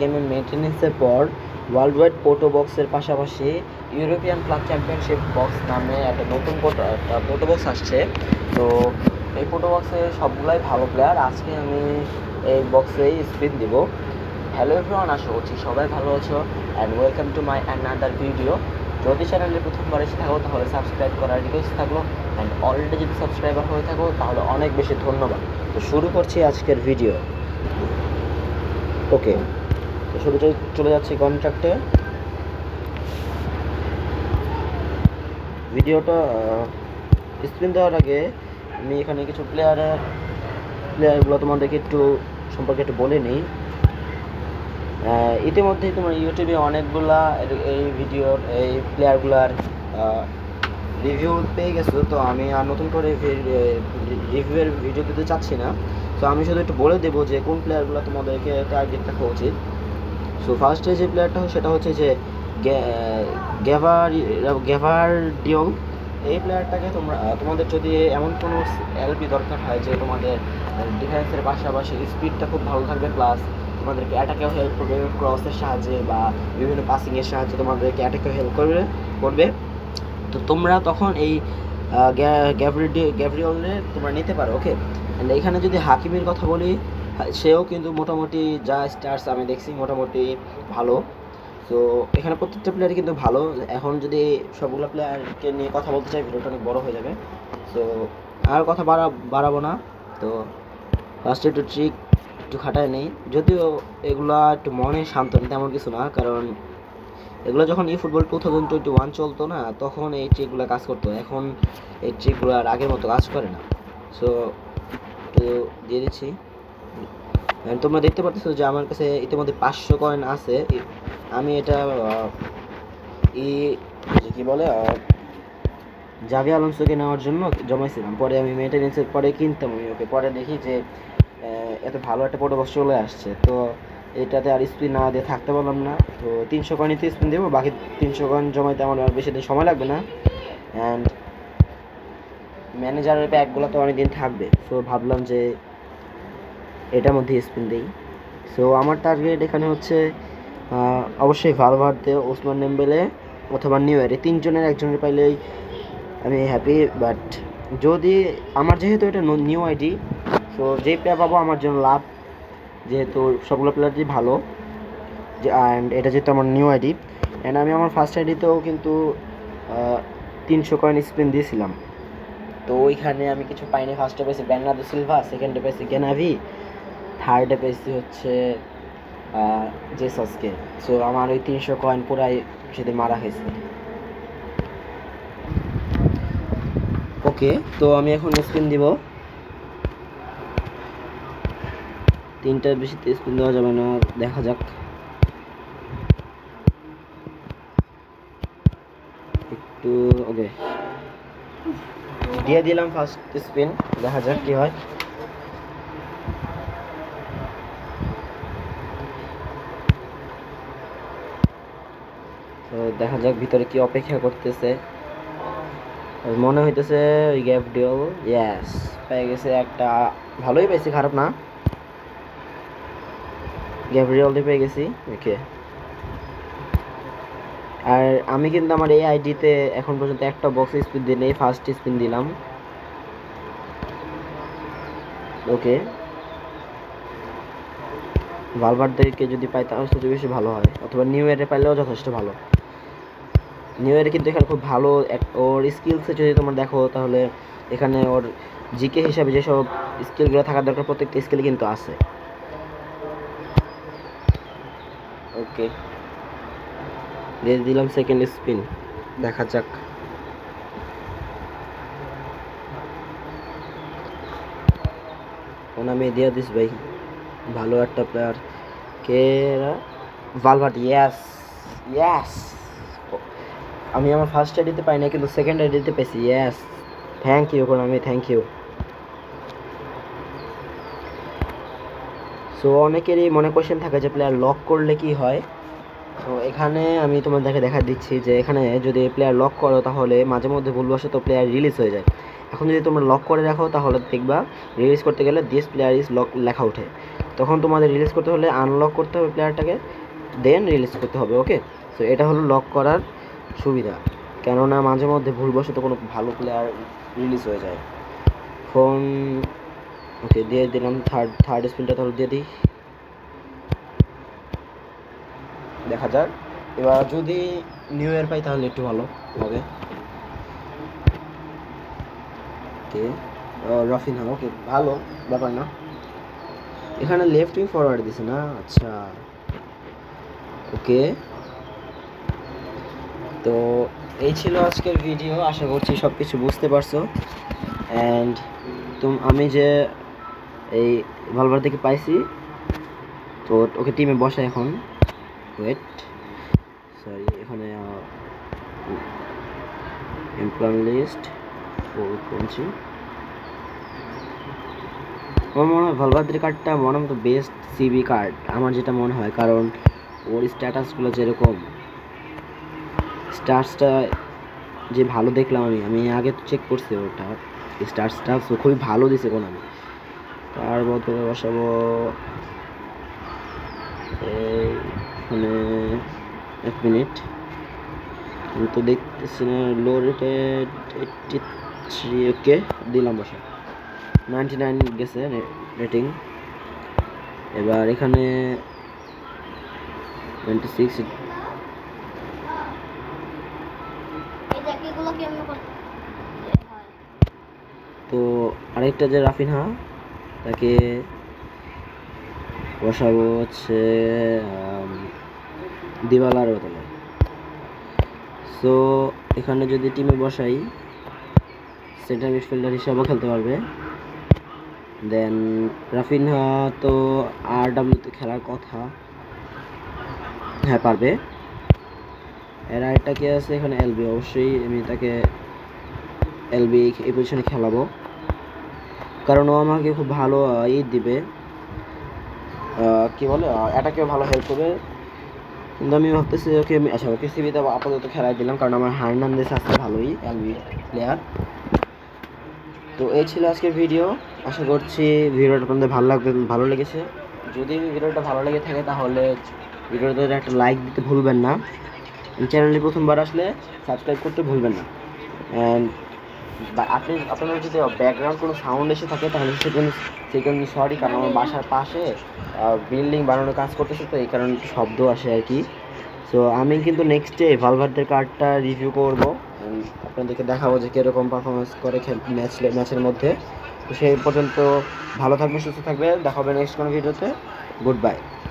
গেমের মেইনটেনেন্সের পর world wide পোটো বক্সের পাশাপাশি ইউরোপিয়ান ক্লাব চ্যাম্পিয়নশিপ বক্স নামে একটা নতুন পোটো বক্স আসছে। তো এই পোটো বক্সে সবগুলাই ভালো প্লেয়ার। আজকে আমি এই বক্সেই স্পিন দিব। হ্যালো এভরিওয়ান, আশা করছি সবাই ভালো আছো and welcome to my another video. যদি চ্যানেলে প্রথমবার এসে থাকো তাহলে সাবস্ক্রাইব করার রিকোয়েস্ট থাকলো, অ্যান্ড অলরেডি যদি সাবস্ক্রাইবার হয়ে থাকো তাহলে অনেক বেশি ধন্যবাদ। তো শুরু করছি আজকের ভিডিও। ওকে, তো শুরু চলে যাচ্ছি কন্ট্রাক্টে। ভিডিওটা স্ক্রিন দেওয়ার আগে আমি এখানে কিছু প্লেয়ারগুলো তোমাদেরকে একটু সম্পর্কে একটু বলে নিই। ইতিমধ্যেই তোমার ইউটিউবে অনেকগুলা এই ভিডিওর এই প্লেয়ারগুলার রিভিউ পেয়ে গেছো। তো আমি আর নতুন করে রিভিউয়ের ভিডিও দিতে চাচ্ছি না। তো আমি শুধু একটু বলে দেবো যে কোন প্লেয়ারগুলো তোমাদেরকে টার্গেট রাখা উচিত। সো ফার্স্টে যে প্লেয়ারটা সেটা হচ্ছে যে গ্যাভারডিওল। এই প্লেয়ারটাকে তোমাদের যদি এমন কোনো এলবি দরকার হয় যে তোমাদের ডিফেন্সের পাশাপাশি স্পিডটা খুব ভালো থাকবে, প্লাস তোমাদেরকে অ্যাটাকেও হেল্প করবে, ক্রসের সাহায্যে বা বিভিন্ন পাসিংয়ের সাহায্যে তোমাদেরকে অ্যাটাকেও হেল্প করবে, তো তোমরা তখন এই গ্যাব্রিয়লে তোমরা নিতে পারো। ওকে, অ্যান্ড এখানে যদি হাকিমের কথা বলি, সেও কিন্তু মোটামুটি যা স্টার্স আমি দেখছি মোটামুটি ভালো। তো এখানে প্রত্যেকটা প্লেয়ারই কিন্তু ভালো। এখন যদি সবগুলো প্লেয়ারকে নিয়ে কথা বলতে চাই ভিডিওটা অনেক বড় হয়ে যাবে। তো আর কথা বাড়াবো না। তো ফার্স্টে একটু ট্রিক একটু খাটায় নেই, যদিও এগুলা একটু মনে শান্ত তেমন কিছু না, কারণ এগুলো যখন ফুটবল 2021 চলতো না, তখন এই ট্রিকগুলো কাজ করতো। এখন এই ট্রিকগুলো আর আগের মতো কাজ করে না। সো তো দিয়ে দিচ্ছি। তোমরা দেখতে পাচ্ছ যে আমার কাছে ইতিমধ্যে 500 কয়েন আছে। আমি এটা কি বলে জাভি আলোনসোকে নেওয়ার জন্য জমাইছিলাম। পরে আমি মেইনটেনেন্সের পরে কিনতাম আমি ওকে। পরে দেখি যে এত ভালো একটা পোটো বক্স চলে আসছে, তো এটাতে আর স্পিন না দিয়ে থাকতে পারলাম না। তো 300 কয়েনিতে স্পিন দেবো, বাকি 300 কয়েন জমাইতে আমার আর বেশি দিন সময় লাগবে না, অ্যান্ড ম্যানেজারের ব্যাগগুলো তো অনেক দিন থাকবে। সো ভাবলাম যে এটার মধ্যে স্পিন দিই। সো আমার টার্গেট এখানে হচ্ছে অবশ্যই ভালভার্দে, ওসমান ডেম্বেলে অথবা নিউয়ার, এই তিনজনের একজনের পাইলেই আমি হ্যাপি। বাট যদি আমার যেহেতু এটা নিউ আইডি, সো যে প্লেয়ার পাবো আমার জন্য লাভ, যেহেতু সবগুলো প্লেয়ারই ভালো, অ্যান্ড এটা যেহেতু আমার নিউ আইডি, অ্যান্ড আমি আমার ফার্স্ট আইডিতেও কিন্তু 300 কয়েন স্পিন দিয়েছিলাম। তো ওইখানে আমি কিছু পাইনি। ফার্স্টে পেয়েছি বের্নার্দো সিলভা, সেকেন্ডে পেয়েছি গেনাভি, থার্ডে পেয়েছি হচ্ছে জেসাসকে। সো আমার ওই 300 কয়েন পুরাই সেদিন মারা হয়েছে। ওকে, তো আমি এখন স্পিন দিব। 3টার বেশি স্পিন দেওয়া যাবে না, দেখা যাক। একটু ওকে দিয়ে দিলাম ফার্স্ট স্পিন, দেখা যাক কি হয়। তো দেখা যাক ভিতরে কি অপেক্ষা করতেছে। মনে হইতেছে ওই গ্যাভডিওল, ইয়েস পেয়ে গেছে একটা, ভালোই পেয়েছি, খারাপ না। গ্যাভরিয়ল পেয়ে গেছি। ওকে, আর আমি কিন্তু আমার এই আইডিতে এখন পর্যন্ত একটা বক্স স্পিন দিই নেই, ফার্স্ট স্পিন দিলাম। ওকে, ভালভার্দেকে যদি পাই তাহলে সবচেয়ে বেশি ভালো হয়, অথবা নিউ ইয়ারে পাইলেও যথেষ্ট ভালো। নিউ ইয়ারে কিন্তু এখানে খুব ভালো ওর স্কিলসে যদি তোমরা দেখো, তাহলে এখানে ওর জিকে হিসাবে যেসব স্কিলগুলো থাকার দরকার প্রত্যেকটা স্কিল কিন্তু আছে। ওকে, দিয়ে দিলাম সেকেন্ড স্পিন, দেখা যাক। আমি দিয়ে দিস ভাই, ভালো একটা প্লেয়ার কে, ভালভার্দে। ইয়েস ইয়েস, আমি আমার ফার্স্ট আইডিতে পাই না কিন্তু সেকেন্ড আইডিতে পেয়েছি। ইয়েস, থ্যাংক ইউ আমি, থ্যাংক ইউ। সো অনেকেরই মনে কোয়েশ্চেন থাকে যে প্লেয়ার লক করলে কি হয়। তো এখানে আমি তোমাদেরকে দেখা দিচ্ছি যে এখানে যদি প্লেয়ার লক করো তাহলে মাঝে মধ্যে ভুলবশত প্লেয়ার রিলিজ হয়ে যায়। এখন যদি তোমরা লক করে রাখো তাহলে দেখবা রিলিজ করতে গেলে দিস প্লেয়ার ইজ লক লেখা ওঠে। তখন তোমাদের রিলিজ করতে হলে আনলক করতে হবে প্লেয়ারটাকে, দেন রিলিজ করতে হবে। ওকে, সো এটা হলো লক করার সুবিধা, কেননা মাঝে মধ্যে ভুলবশত কোনো ভালো প্লেয়ার রিলিজ হয়ে যায়। ফোন ওকে দিয়ে দিলাম, থার্ড স্পিনটা তাহলে দিয়ে দিই, দেখা যাক। এবার যদি নিউ ইয়ার পাই তাহলে একটু ভালো হবে। ওকে রাফিনহা, ওকে ভালো ব্যাপার না। এখানে লেফট উইং ফরওয়ার্ড দিছে না, আচ্ছা ওকে। তো এই ছিল আজকের ভিডিও, আশা করছি সব কিছু বুঝতে পারছো। অ্যান্ড আমি যে এই ভালভার্দে থেকে পাইছি, তো ওকে টিমে বসে এখন। ওয়েট, সরি, এখানে এমপ্লয় লিস্ট করছি। আমার মনে হয় ভালভার্দের কার্ডটা one of the best CB card আমার যেটা মনে হয়, কারণ ওর স্ট্যাটাসগুলো যেরকম, স্টার্সটা যে ভালো দেখলাম আমি আগে তো চেক করছি ওটা স্টার্সটা, তো খুবই ভালো দিছে কোন। আমি তার বদলে বসাবো মানে 1 মিনিট, আমি তো দেখতেছি না, লো রেটেড 83, ওকে দিলাম বসা, 99 গেছে রেটিং। এবার এখানে 96। তো আরেকটা যে রাফিনহা, তাকে বসাবো হচ্ছে দিবালার বদলে। সো এখানে যদি টিমে বসাই, সেন্টার মিডফিল্ডার হিসাবেও খেলতে পারবে। দেন রাফিনহা তো RWতে খেলার কথা, হ্যাঁ পারবে। এর আরেকটা কে আছে এখানে, এলবি, অবশ্যই আমি তাকে এলবি এই পজিশনে খেলাবো, কারণ ও আমাকে খুব ভালো দিবে, কি বলে, অ্যাটাকেও ভালো হেল্প করবে। কিন্তু আমি ভাবতেছি ওকে, আচ্ছা ওকে সিবিতে আপাতত খেলাই দিলাম, কারণ আমার হার্নান্দেজ আছে ভালোই এলবি প্লেয়ার। তো এই ছিল আজকের ভিডিও, আশা করছি ভিডিওটা তোমাদের ভালো লেগেছে। যদি ভিডিওটা ভালো লেগে থাকে তাহলে ভিডিওতে একটা লাইক দিতে ভুলবেন না, চ্যানেলে প্রথমবার আসলে সাবস্ক্রাইব করতে ভুলবেন না। অ্যান্ড আপনার যদি ব্যাকগ্রাউন্ড কোনো সাউন্ড এসে থাকে তাহলে সেজন্য সরি, কারণ আমার বাসার পাশে বিল্ডিং বানানোর কাজ করতেছে, তো এই কারণে একটু শব্দ আসে আর কি। সো আমি কিন্তু নেক্সটে ভালভার্দের কার্ডটা রিভিউ করবো, আপনাদেরকে দেখাবো যে কীরকম পারফরমেন্স করে ম্যাচের মধ্যে। তো সেই পর্যন্ত ভালো থাকবে, সুস্থ থাকবে, দেখা হবে নেক্সট কোনো ভিডিওতে। Good bye.